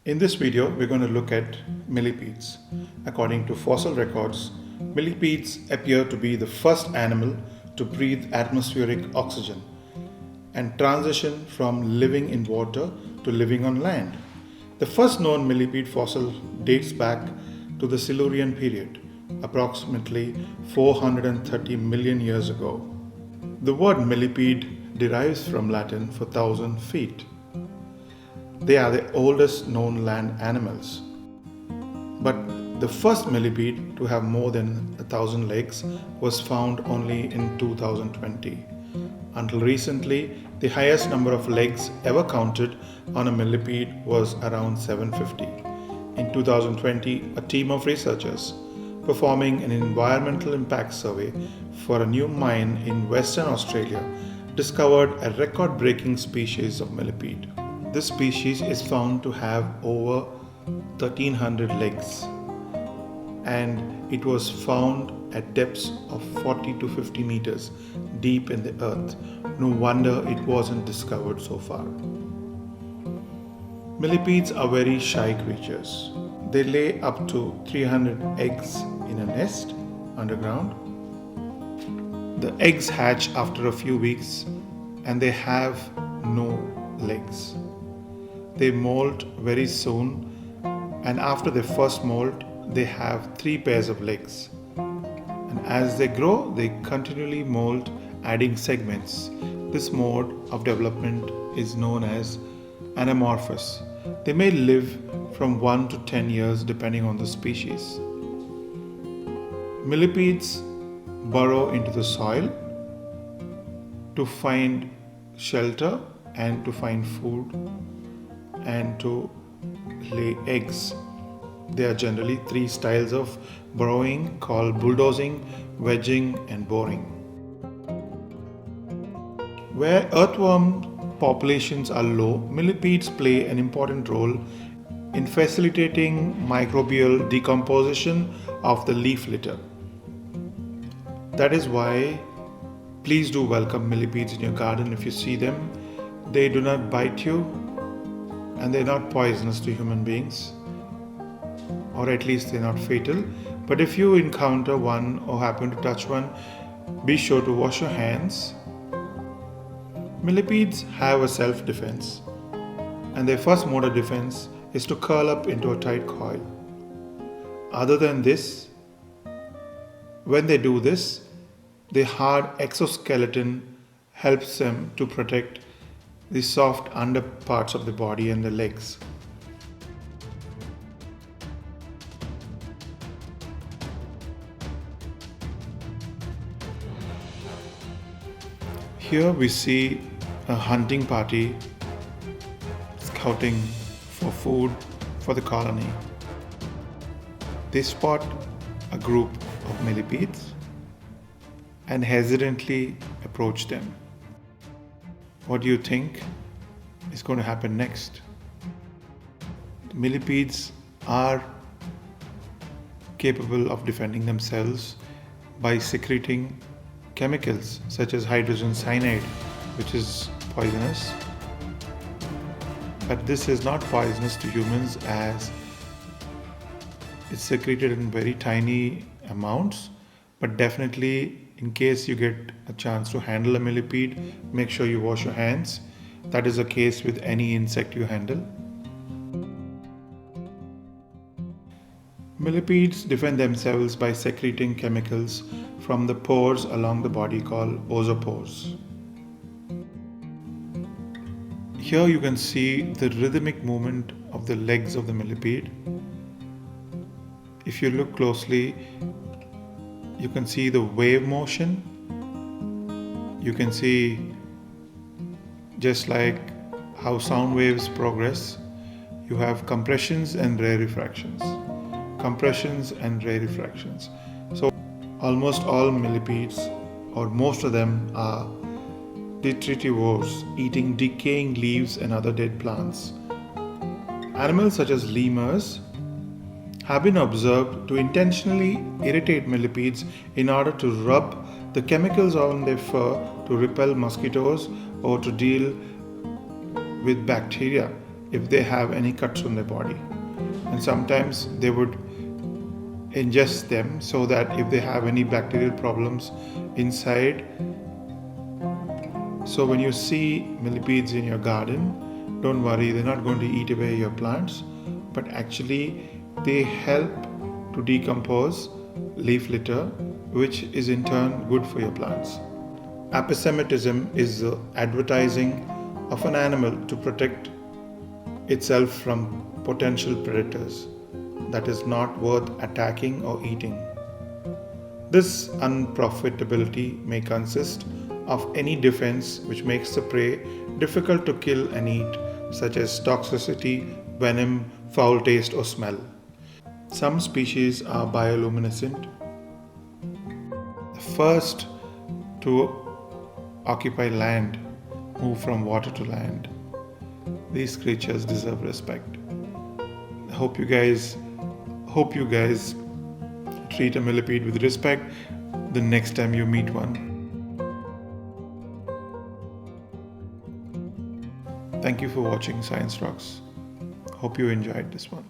In this video, we're going to look at millipedes. According to fossil records, millipedes appear to be the first animal to breathe atmospheric oxygen and transition from living in water to living on land. The first known millipede fossil dates back to the Silurian period, approximately 430 million years ago. The word millipede derives from Latin for 1,000 feet. They are the oldest known land animals. But the first millipede to have more than 1,000 legs was found only in 2020. Until recently, the highest number of legs ever counted on a millipede was around 750. In 2020, a team of researchers performing an environmental impact survey for a new mine in Western Australia discovered a record-breaking species of millipede. This species is found to have over 1,300 legs, and it was found at depths of 40 to 50 meters deep in the earth. No wonder it wasn't discovered so far. Millipedes are very shy creatures. They lay up to 300 eggs in a nest underground. The eggs hatch after a few weeks and they have no legs. They molt very soon, and after the first molt, they have 3 pairs of legs. And as they grow, they continually molt, adding segments. This mode of development is known as anamorphous. They may live from 1 to 10 years depending on the species. Millipedes burrow into the soil to find shelter and to find food and to lay eggs. There are generally 3 styles of burrowing called bulldozing, wedging, and boring. Where earthworm populations are low, millipedes play an important role in facilitating microbial decomposition of the leaf litter. That is why please do welcome millipedes in your garden if you see them. They do not bite you and they're not poisonous to human beings, or at least they're not fatal. But if you encounter one or happen to touch one, be sure to wash your hands. Millipedes have a self-defense, and their first mode of defense is to curl up into a tight coil. Other than this, when they do this, the hard exoskeleton helps them to protect the soft under parts of the body and the legs. Here we see a hunting party scouting for food for the colony. They spot a group of millipedes and hesitantly approach them. What do you think is going to happen next? The millipedes are capable of defending themselves by secreting chemicals such as hydrogen cyanide, which is poisonous. But this is not poisonous to humans as it's secreted in very tiny amounts. But definitely, in case you get a chance to handle a millipede, make sure you wash your hands. That is the case with any insect you handle. Millipedes defend themselves by secreting chemicals from the pores along the body called oesopores. Here you can see the rhythmic movement of the legs of the millipede. If you look closely, you can see the wave motion. You can see just like how sound waves progress, you have compressions and rarefactions. Compressions and rarefactions. So almost all millipedes, or most of them, are detritivores, eating decaying leaves and other dead plants. Animals such as lemurs have been observed to intentionally irritate millipedes in order to rub the chemicals on their fur to repel mosquitoes or to deal with bacteria. if they have any cuts on their body. And sometimes they would ingest them so that if they have any bacterial problems inside. So when you see millipedes in your garden, don't worry, they're not going to eat away your plants, but actually they help to decompose leaf litter, which is in turn good for your plants. Antisemitism is the advertising of an animal to protect itself from potential predators that is not worth attacking or eating. This unprofitability may consist of any defense which makes the prey difficult to kill and eat, such as toxicity, venom, foul taste, or smell. Some species are bioluminescent. The first to occupy land move from water to land. These creatures deserve respect. Hope you guys treat a millipede with respect the next time you meet one. Thank you for watching Science Rocks. Hope you enjoyed this one.